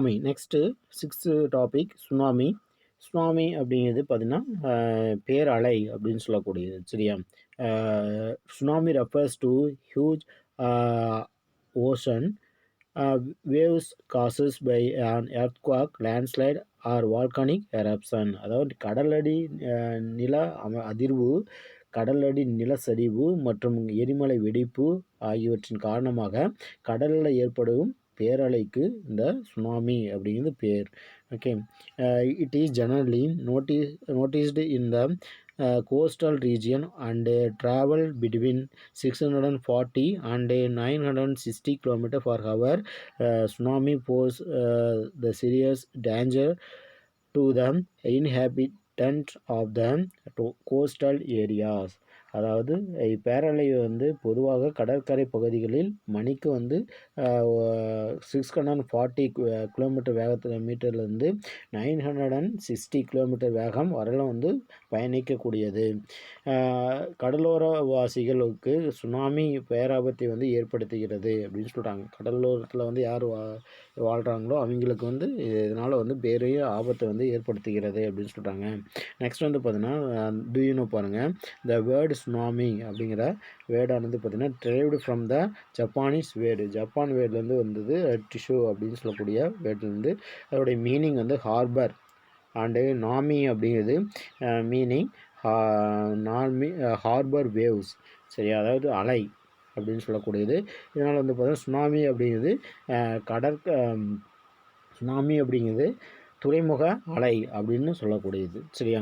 Tsunami. Next 6th topic tsunami. Tsunami அப்படிங்கிறது பார்த்தீங்கன்னா பேரலை அப்படின்னு சொல்லக்கூடியது. சரியா? Tsunami refers to huge ocean waves caused by an earthquake, landslide or volcanic eruption. அதாவது கடலடி நில அதிர்வு, கடலடி நிலச்சரிவு மற்றும் எரிமலை வெடிப்பு ஆகியவற்றின் காரணமாக கடலில் ஏற்படும் பேரலைக்கு இந்த சுனாமி அப்படிங்கிறது பேர். Okay, it is generally noticed in the coastal region and travel between 640 and 960 km per hour. Tsunami pose the serious danger to the inhabitants of the coastal areas. அதாவது பேரலை வந்து பொதுவாக கடற்கரை பகுதிகளில் மணிக்கு வந்து 640 கிலோமீட்டர் மீட்டர்லேருந்து 960 கிலோமீட்டர் வேகம் வரலாம் வந்து பயணிக்கக்கூடியது. கடலோரவாசிகளுக்கு சுனாமி பேராபத்தை வந்து ஏற்படுத்துகிறது அப்படின்னு சொல்கிறாங்க. கடலோரத்தில் வந்து யார் வாழ்கிறாங்களோ அவங்களுக்கு வந்து இதனால் வந்து பெரிய ஆபத்தை வந்து ஏற்படுத்துகிறது அப்படின்னு சொல்கிறாங்க. நெக்ஸ்ட் வந்து பார்த்தீங்கன்னா டூயூனோ பாருங்கள், த வேர்டு சுனாமி அப்படிங்கிற வேர்டானது பார்த்தீங்கன்னா derived from the Japanese word. Japan வேர்ட்லேருந்து வந்தது டிஷ்யூ அப்படின்னு சொல்லக்கூடிய வேர்ட்லேருந்து. அதோடைய மீனிங் வந்து ஹார்பர் அண்டு நாமி அப்படிங்கிறது மீனிங் ஹார்பர் வேவ்ஸ். சரியா? அதாவது அலை அப்படின்னு சொல்லக்கூடியது. இதனால் வந்து பார்த்தீங்கன்னா சுனாமி அப்படிங்கிறது சுனாமி அப்படிங்கிறது துறைமுக அலை அப்படின்னு சொல்லக்கூடியது. சரியா?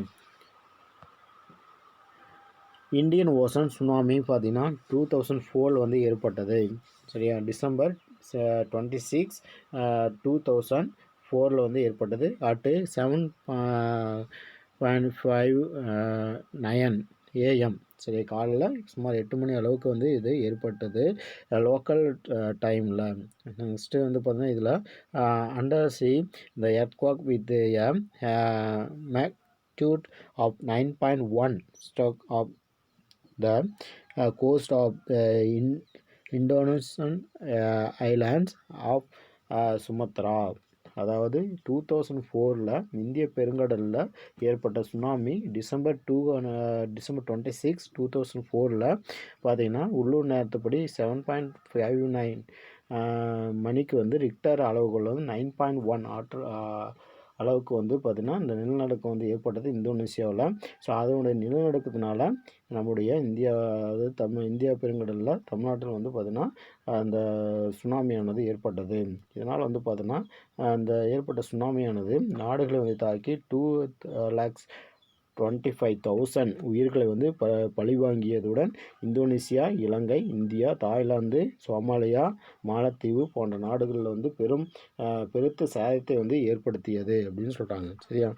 இந்தியன் ஓஷன் சுனாமி பார்த்தீங்கன்னா 2004 வந்து ஏற்பட்டது. சரியா? December 26, 2004 வந்து ஏற்பட்டது. At 7:59 AM. சரி, காலையில் சுமார் 8 மணி அளவுக்கு வந்து இது ஏற்பட்டது லோக்கல் டைமில். நெக்ஸ்ட்டு வந்து பார்த்தீங்கன்னா இதில் under see the earthquake with magnitude of 9.1 struck of the coast of the Indonesian islands of Sumatra. அதாவது 2004 இந்திய பெருங்கடலில் ஏற்பட்ட சுனாமி டிசம்பர் 26, 2004 பார்த்தீங்கன்னா உள்ளூர் நேரத்துப்படி 7:59 மணிக்கு வந்து ரிக்டர் அளவுகோல் வந்து 9.1 அளவுக்கு வந்து பார்த்திங்கன்னா இந்த நிலநடுக்கம் வந்து ஏற்பட்டது இந்தோனேசியாவில். ஸோ அதனுடைய நிலநடுக்கத்தினால நம்முடைய இந்தியா பெருங்கடலில் தமிழ்நாட்டில் வந்து பார்த்திங்கன்னா அந்த சுனாமியானது ஏற்பட்டது. இதனால் வந்து பார்த்திங்கன்னா அந்த ஏற்பட்ட சுனாமியானது நாடுகளை வந்து தாக்கி 2,25,000 உயிர்களை வந்து பழிவாங்கியதுடன் இந்தோனேசியா, இலங்கை, இந்தியா, தாய்லாந்து, சோமாலியா, மாலத்தீவு போன்ற நாடுகளில் வந்து பெருத்த சேதத்தை வந்து ஏற்படுத்தியது அப்படின்னு சொல்கிறாங்க. சரியா?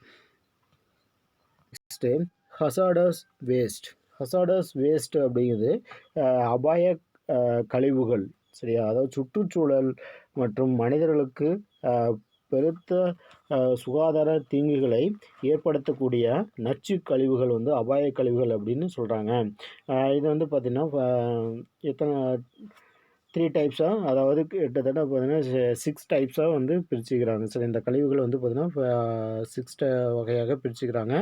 நெக்ஸ்ட்டு ஹசார்டஸ் வேஸ்ட் அப்படிங்கிறது அபாய கழிவுகள். சரியா? அதாவது சுற்றுச்சூழல் மற்றும் மனிதர்களுக்கு பெருத்த சுகாதார தீங்குகளை ஏற்படுத்தக்கூடிய நச்சு கழிவுகள் வந்து அபாய கழிவுகள் அப்படின்னு சொல்கிறாங்க. இது வந்து பார்த்திங்கன்னா எத்தனை 3 டைப்ஸாக, அதாவது கிட்டத்தட்ட பார்த்திங்கன்னா 6 டைப்ஸாக வந்து பிரிச்சுக்கிறாங்க. சரி, இந்த கழிவுகளை வந்து பார்த்திங்கன்னா 6 வகையாக பிரிச்சுக்கிறாங்க.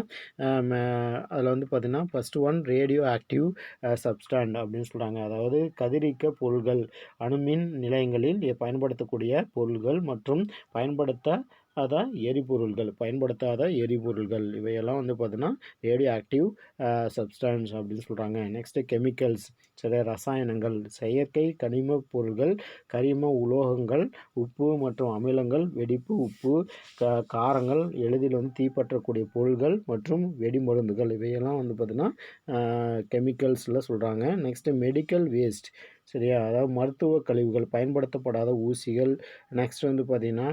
அதில் வந்து பார்த்திங்கன்னா ஃபஸ்ட்டு ஒன் ரேடியோ ஆக்டிவ் சப்ஸ்டாண்ட் அப்படின்னு சொல்கிறாங்க. அதாவது கதிரியக்க பொருள்கள், அணுமின் நிலையங்களில் பயன்படுத்தக்கூடிய பொருள்கள் மற்றும் பயன்படுத்தாத எரிபொருள்கள் இவையெல்லாம் வந்து பார்த்திங்கன்னா ரேடியோ ஆக்டிவ் சப்ஸ்டான்ஸ் அப்படின்னு சொல்கிறாங்க. நெக்ஸ்ட்டு கெமிக்கல்ஸ், சில ரசாயனங்கள், செயற்கை கனிம பொருள்கள், கரிம உலோகங்கள், உப்பு மற்றும் அமிலங்கள், வெடிப்பு உப்பு, காரங்கள், எளிதில் வந்து தீப்பற்றக்கூடிய பொருள்கள் மற்றும் வெடிமருந்துகள் இவையெல்லாம் வந்து பார்த்திங்கன்னா கெமிக்கல்ஸில் சொல்கிறாங்க. Next medical waste. சரியா? அதாவது மருத்துவ கழிவுகள், பயன்படுத்தப்படாத ஊசிகள். நெக்ஸ்ட் வந்து பார்த்திங்கன்னா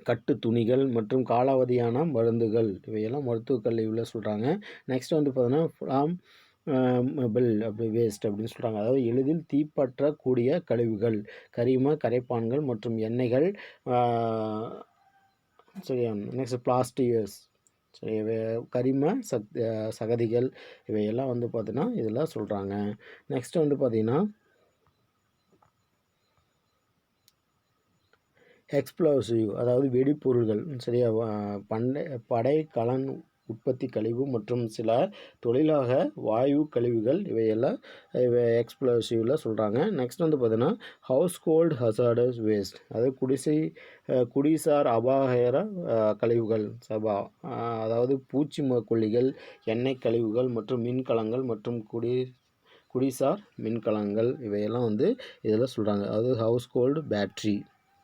கட்டு துணிகள் மற்றும் காலாவதியான மருந்துகள் இவையெல்லாம் மருத்துவ கழிவுல சொல்கிறாங்க. நெக்ஸ்ட் வந்து பார்த்தீங்கன்னா அப்படி வேஸ்ட் அப்படின்னு சொல்கிறாங்க. அதாவது எளிதில் தீப்பற்றக்கூடிய கழிவுகள், கரிம கரைப்பான்கள் மற்றும் எண்ணெய்கள். சரியா? நெக்ஸ்ட் பிளாஸ்டிக்ஸ், சரி, கரிம சகதிகள் இவையெல்லாம் வந்து பார்த்தீங்கன்னா இதெல்லாம் சொல்கிறாங்க. நெக்ஸ்ட் வந்து பார்த்திங்கன்னா எக்ஸ்ப்ளோசிவ் அதாவது வெடிப்பொருள்கள் சரியா படை கலன் உற்பத்தி கழிவு மற்றும் சில தொழிலாக வாயு கழிவுகள் இவையெல்லாம் எக்ஸ்ப்ளோசிவில் சொல்கிறாங்க. நெக்ஸ்ட் வந்து பார்த்தீங்கன்னா ஹவுஸ் ஹோல்டு ஹசார்டஸ் வேஸ்ட் அதாவது குடிசார் அபாயகர கழிவுகள் அதாவது பூச்சி கொல்லிகள் எண்ணெய் கழிவுகள் மற்றும் மின்கலங்கள் மற்றும் குடிசார் மின்கலங்கள் இவையெல்லாம் வந்து இதில் சொல்கிறாங்க. அதாவது ஹவுஸ் ஹோல்டு பேட்ரி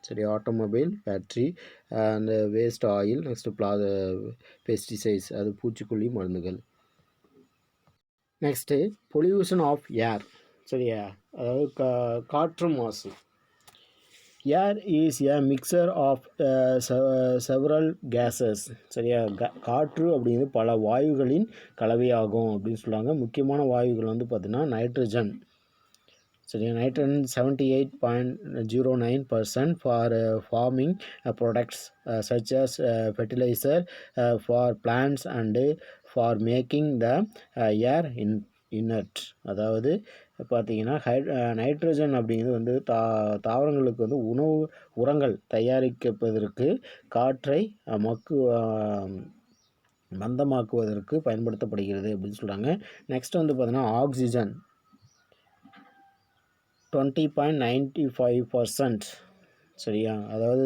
சரி ஆட்டோமொபைல் பேட்ரி அந்த வேஸ்ட் ஆயில் நெக்ஸ்ட்டு பெஸ்டிசைட்ஸ் அது பூச்சிக்கொல்லி மருந்துகள். நெக்ஸ்ட்டு பொல்யூஷன் ஆஃப் ஏர் சரியா அதாவது காற்று மாசு. Air is a mixture of several gases சரியா காற்று அப்படிங்கிறது பல வாயுகளின் கலவையாகும் அப்படின்னு சொல்லுவாங்க. முக்கியமான வாயுகள் வந்து பார்த்திங்கன்னா நைட்ரஜன் சரியா nitrogen 78.09% for farming products such as fertiliser for plants and for making the air inert அதாவது பார்த்திங்கன்னா நைட்ரஜன் அப்படிங்கிறது வந்து தாவரங்களுக்கு வந்து உரங்கள் தயாரிப்பதற்கு காற்றை மந்தமாக்குவதற்கு பயன்படுத்தப்படுகிறது அப்படின்னு சொல்கிறாங்க. நெக்ஸ்ட் வந்து பார்த்திங்கன்னா ஆக்சிஜன் 20.95% சரியா அதாவது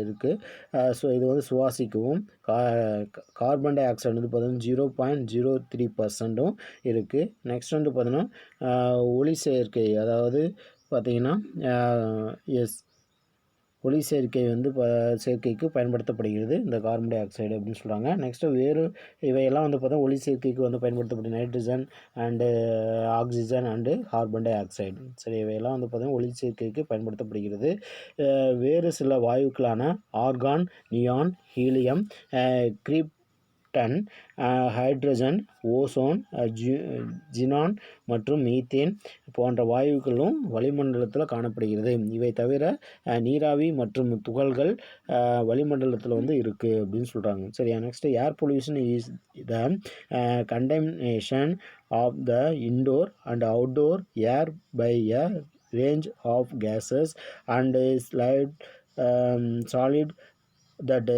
இருக்குது. ஸோ இது வந்து சுவாசிக்கவும் கார்பன் டை ஆக்சைடு வந்து பார்த்தீங்கன்னா 0.03% இருக்குது. நெக்ஸ்ட் வந்து பார்த்தீங்கன்னா ஒளி சேர்க்கை அதாவது பார்த்திங்கன்னா ஒளி சேர்க்கை வந்து சேர்க்கைக்கு பயன்படுத்தப்படுகிறது இந்த கார்பன் டை ஆக்சைடு அப்படின்னு சொல்கிறாங்க. நெக்ஸ்ட்டு வேறு இவையெல்லாம் வந்து பார்த்தா ஒளி சேர்க்கைக்கு வந்து பயன்படுத்தப்படும் nitrogen and oxygen and carbon dioxide சரி இவையெல்லாம் வந்து பார்த்தீங்கன்னா ஒளி சேர்க்கைக்கு பயன்படுத்தப்படுகிறது. வேறு சில வாயுக்களான argon neon helium krypton hydrogen ozone xenon மற்றும் மீத்தேன் போன்ற வாயுக்களும் வளிமண்டலத்தில் காணப்படுகிறது. இவை தவிர நீராவி மற்றும் துகள்கள் வளிமண்டலத்தில் வந்து இருக்குது அப்படின்னு சொல்கிறாங்க சரியா. Next air pollution is the contamination of the indoor and outdoor air by a range of gases and solid that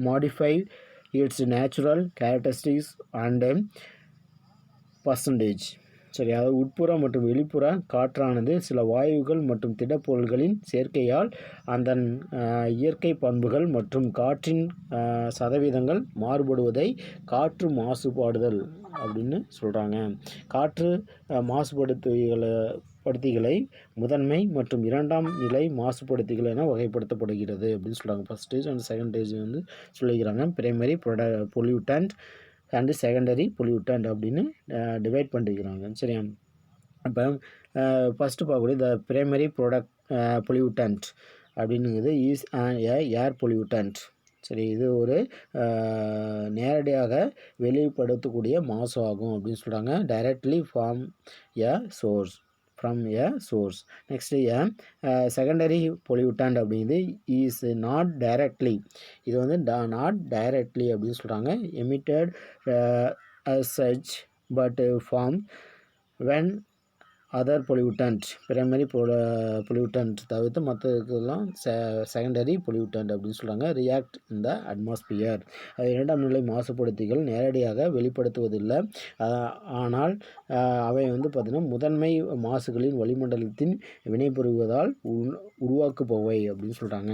modify its natural characteristics and percentage சரி அதாவது உட்புற மற்றும் வெளிப்புற காற்றானது சில வாயுகள் மற்றும் திடப்பொருள்களின் சேர்க்கையால் அதன் இயற்கை பண்புகள் மற்றும் காற்றின் சதவீதங்கள் மாறுபடுவதை காற்று மாசுபாடுதல் அப்படின்னு சொல்கிறாங்க. காற்று மாசுபடுத்திகளை முதன்மை மற்றும் இரண்டாம் நிலை மாசுபடுத்திகள் என வகைப்படுத்தப்படுகிறது அப்படின்னு சொல்கிறாங்க. First stage and second stage வந்து சொல்லிக்கிறாங்க. Primary pollutant and secondary pollutant அப்படின்னு டிவைட் பண்ணிக்கிறாங்க சரியா. இப்போ ஃபஸ்ட்டு பார்க்கக்கூடிய த பிரைமரி பொல்யூட்டன்ட் அப்படின்னுங்கிறது இஸ் ஏர் பொல்யூட்டன்ட் சரி இது ஒரு நேரடியாக வெளிப்படுத்தக்கூடிய மாசு ஆகும் அப்படின்னு சொல்கிறாங்க. Directly from a source next secondary pollutant அப்படிங்கிறது இஸ் நாட் டைரக்ட்லி இது வந்து நாட் டைரக்ட்லி அப்படின்னு சொல்கிறாங்க. Emitted such but form when other pollutant primary pollutant தவிர்த்து மற்றதுக்கெல்லாம் செகண்டரி பொல்யூட்டன்ட் அப்படின்னு சொல்கிறாங்க. ரியாக்ட் இந்த அட்மாஸ்பியர் அது இரண்டாம் நிலை மாசுபடுத்திகள் நேரடியாக வெளிப்படுத்துவதில்லை ஆனால் அவை வந்து பார்த்திங்கன்னா முதன்மை மாசுகளின் வளிமண்டலத்தின் வினைபுரிவதால் உருவாக்குபவை அப்படின்னு சொல்கிறாங்க.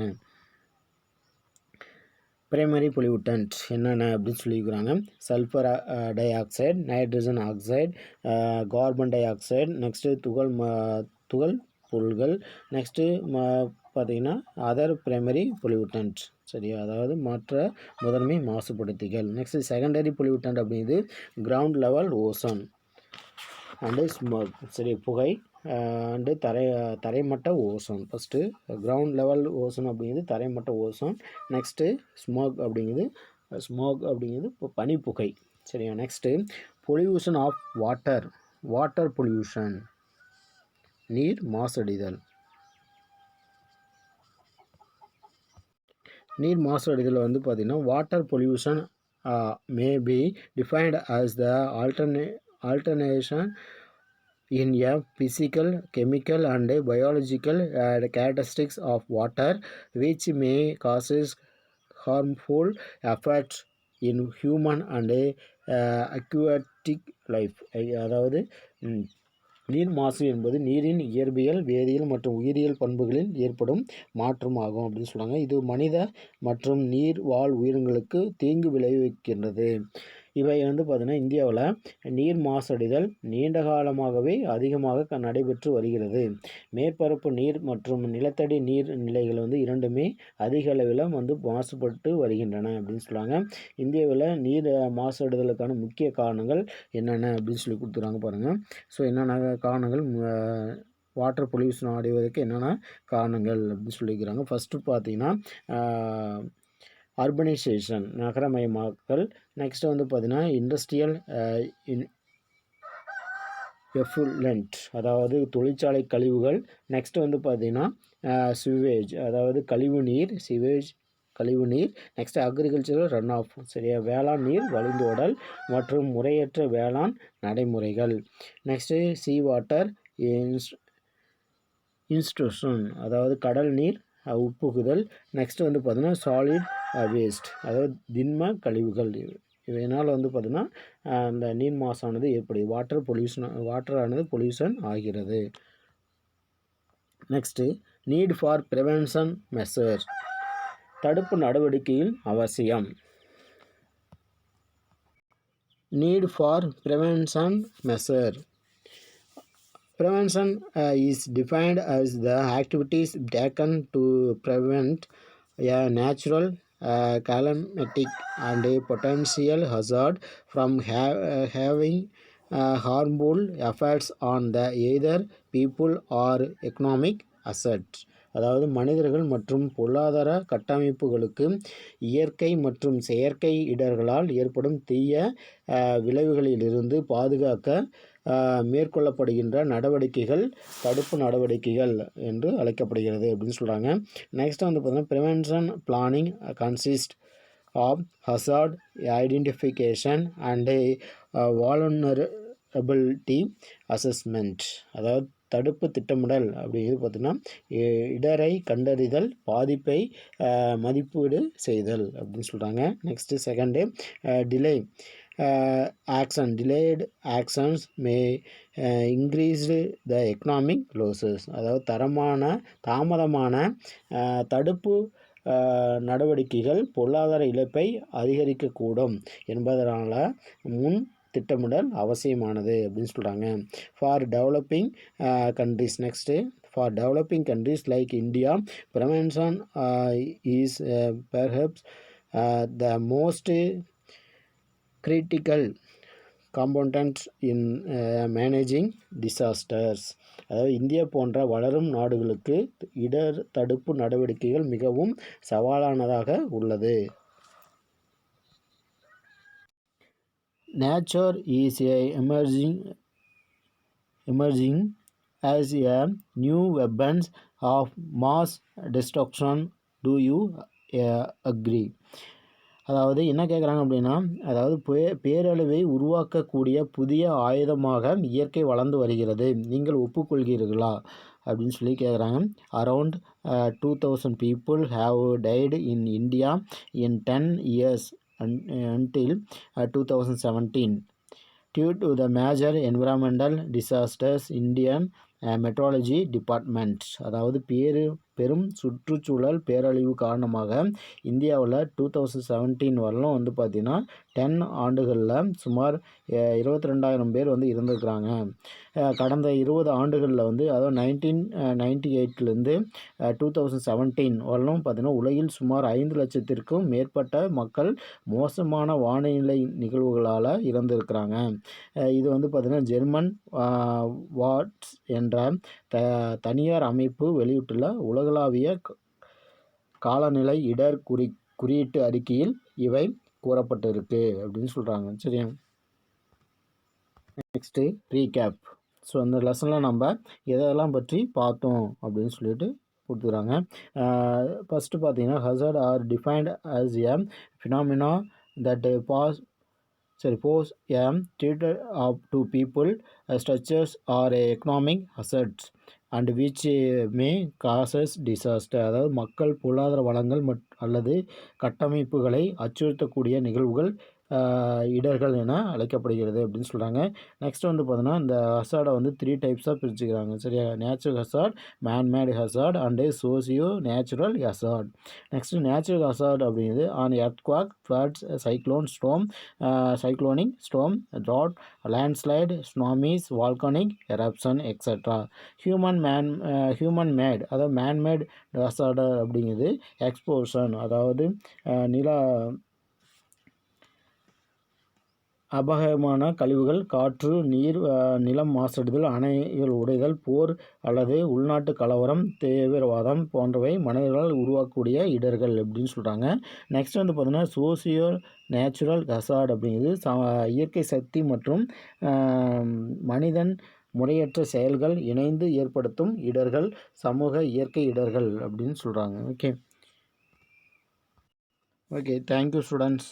பிரைமரி பொல்யூட்டன்ட் என்னென்ன அப்படின்னு சொல்லியிருக்கிறாங்க. Sulphur di oxide nitrogen oxide carbon di oxide next துகள் பொருள்கள் நெக்ஸ்ட்டு பார்த்திங்கன்னா அதர் பிரைமரி பொல்யூட்டன்ட் சரியா அதாவது மற்ற முதன்மை மாசுபடுத்திகள். நெக்ஸ்ட்டு செகண்டரி பொல்யூட்டன்ட் அப்படிங்கிறது ground level ozone and smoke சரி புகை அண்டு தரைமட்ட ஓசோன். ஃபஸ்ட்டு கிரவுண்ட் லெவல் ஓசோன் அப்படிங்கிறது தரைமட்ட ஓசோன். நெக்ஸ்ட்டு ஸ்மோக் அப்படிங்கிறது இப்போ பனிப்புகை சரியா. Next pollution of water pollution நீர் மாசடைதல். நீர் மாசடைதல் வந்து பார்த்திங்கன்னா water pollution may be defined as the alternation in a physical, chemical and biological characteristics of water which may causes harmful effects in human and aquatic life. அதாவது நீர் மாசு என்பது நீரின் இயற்பியல், வேதியியல் மற்றும் உயிரியல் பண்புகளில் ஏற்படும் மாற்றம் ஆகும் அப்படின்னு சொல்கிறாங்க. இது மனித மற்றும் நீர் வாழ் உயிரினங்களுக்கு தீங்கு விளைவிக்கின்றது. இவை பார்த்திங்கன்னா இந்தியாவில் நீர் மாசடைதல் நீண்ட காலமாகவே அதிகமாக நடைபெற்று வருகிறது. மேற்பரப்பு நீர் மற்றும் நிலத்தடி நீர் நிலைகள் இரண்டுமே அதிக அளவில் மாசுபட்டு வருகின்றன அப்படின்னு சொல்கிறாங்க. இந்தியாவில் நீர் மாசடைதலுக்கான முக்கிய காரணங்கள் என்னென்ன அப்படின்னு சொல்லி கொடுத்துருக்காங்க பாருங்கள். ஸோ என்னென்ன காரணங்கள் வாட்டர் பொல்யூஷன் அடைவதற்கு என்னென்ன காரணங்கள் அப்படின்னு சொல்லிக்கிறாங்க. ஃபஸ்ட்டு பார்த்திங்கன்னா அர்பனைசேஷன் நகரமயமாக்கல். நெக்ஸ்ட்டு பார்த்திங்கன்னா இண்டஸ்ட்ரியல் எஃப்ளூயன்ட் அதாவது தொழிற்சாலை கழிவுகள். நெக்ஸ்ட்டு பார்த்திங்கன்னா சிவேஜ் அதாவது கழிவுநீர், சிவேஜ் கழிவுநீர். நெக்ஸ்ட்டு அக்ரிகல்ச்சரல் ரன் ஆஃப் சரியா வேளாண் நீர் வழிந்தோடல் மற்றும் முறையற்ற வேளாண் நடைமுறைகள். நெக்ஸ்ட்டு சீ வாட்டர் இன்ஸ்ட்ரூஷன் அதாவது கடல் நீர் உட்புகுதல். நெக்ஸ்ட்டு பார்த்திங்கன்னா சாலிட் வேஸ்ட் அதாவது திண்ம கழிவுகள். இதனால் பார்த்திங்கன்னா அந்த நீர் மாசானது ஏற்படுது. வாட்டரானது பொல்யூஷன் ஆகிறது. Next need for prevention measure தடுப்பு நடவடிக்கையில் அவசியம். Need for prevention measure. Prevention is defined as the activities taken to prevent a natural climatic and a potential hazard from having harmful effects on the either people or economic assets. அதாவது மனிதர்கள் மற்றும் பொருளாதார கட்டமைப்புகளுக்கு இயற்கை மற்றும் செயற்கை இடர்களால் ஏற்படும் தீய விளைவுகளிலிருந்து பாதுகாக்க மேற்கொள்ளப்படுகின்ற நடவடிக்கைகள் தடுப்பு நடவடிக்கைகள் என்று அழைக்கப்படுகிறது அப்படின்னு சொல்கிறாங்க. நெக்ஸ்ட் பார்த்திங்கன்னா prevention planning consist of hazard identification and vulnerability assessment. அதாவது தடுப்பு திட்டமிடல் அப்படிங்கிறது பார்த்திங்கன்னா இடரை கண்டறிதல், பாதிப்பை மதிப்பீடு செய்தல் அப்படின்னு சொல்கிறாங்க. Next second delay action. Delayed actions may increased the economic losses. அதாவது தாமதமான தடுப்பு நடவடிக்கைகள் பொருளாதார இழப்பை அதிகரிக்கக்கூடும் என்பதனால முன் திட்டமிடல் அவசியமானது அப்படின்னு சொல்கிறாங்க. For developing countries. Next for developing countries like India prevention is perhaps the most critical components in managing disasters. அதாவது இந்தியா போன்ற வளரும் நாடுகளுக்கு இடர் தடுப்பு நடவடிக்கைகள் மிகவும் சவாலானதாக உள்ளது. Nature is emerging as a new weapons of mass destruction. Do you agree? அதாவது என்ன கேட்குறாங்க அப்படின்னா அதாவது பேரழிவை உருவாக்கக்கூடிய புதிய ஆயுதமாக இயற்கை வளர்ந்து வருகிறது. நீங்கள் ஒப்புக்கொள்கிறீர்களா அப்படின்னு சொல்லி கேட்குறாங்க. Around 2000 people have died in India in 10 years until 2017 due to the major environmental disasters. Indian meteorology department அதாவது பெரும் சுற்றுச்சூழல் பேரழிவு காரணமாக இந்தியாவில் 2017 வரலும் பார்த்திங்கன்னா 10 ஆண்டுகளில் சுமார் 22,000 பேர் இருந்திருக்கிறாங்க. கடந்த 20 ஆண்டுகளில் அதாவது 1998லேருந்து 2017 வரலும் பார்த்திங்கன்னா உலகில் சுமார் 5 லட்சத்திற்கும் மேற்பட்ட மக்கள் மோசமான வானிலை நிகழ்வுகளால் இறந்திருக்கிறாங்க. இது பார்த்திங்கன்னா ஜெர்மன் வாட்ஸ் என்ற தனியார் அமைப்பு வெளியிட்டுள்ள உலகளாவிய காலநிலை இடர் குறியீட்டு அறிக்கையில் இவை கூறப்பட்டிருக்கு அப்படின்னு சொல்கிறாங்க. சரியா, நெக்ஸ்ட்டு ரீகேப். ஸோ அந்த லெசனில் நம்ம எதெல்லாம் பற்றி பார்த்தோம் அப்படின்னு சொல்லிட்டு கொடுத்துக்கிறாங்க. ஃபஸ்ட்டு பார்த்தீங்கன்னா hazard are defined as a phenomena that pose a threat to people, structures or economic assets and which may causes disaster. அதாவது மக்கள் பொருளாதார வளங்கள் அல்லது கட்டமைப்புகளை அச்சுறுத்தக்கூடிய நிகழ்வுகள் இடர்கள் என அழைக்கப்படுகிறது அப்படின்னு சொல்கிறாங்க. நெக்ஸ்ட் வந்து பார்த்தோன்னா இந்த ஹசார்டை வந்து 3 டைப்ஸாக பிரிச்சுக்கிறாங்க. சரியா? Natural hazard, manmade hazard and socio natural hazard. Next natural hazard அப்படிங்கிறது on earthquake, floods, cyclonic storm, drought, landslide, tsunamis, volcanic eruption etcetera. Human made, அதாவது மேன்மேட் ஹசார்டு அப்படிங்கிறது எக்ஸ்போஷன், அதாவது அபாயகமான கழிவுகள், காற்று, நீர், நிலம் மாசடைதல், அணைகள் உடைதல், போர் அல்லது உள்நாட்டு கலவரம், தீவிரவாதம் போன்றவை மனிதர்களால் உருவாக்கக்கூடிய இடர்கள் அப்படின்னு சொல்கிறாங்க. நெக்ஸ்ட் வந்து பார்த்தீங்கன்னா சோசியோ நேச்சுரல் ஹசார்ட் அப்படிங்கிறது இயற்கை சக்தி மற்றும் மனிதன் முறையற்ற செயல்கள் இணைந்து ஏற்படுத்தும் இடர்கள், சமூக இயற்கை இடர்கள் அப்படின்னு சொல்கிறாங்க. Okay, thank you students.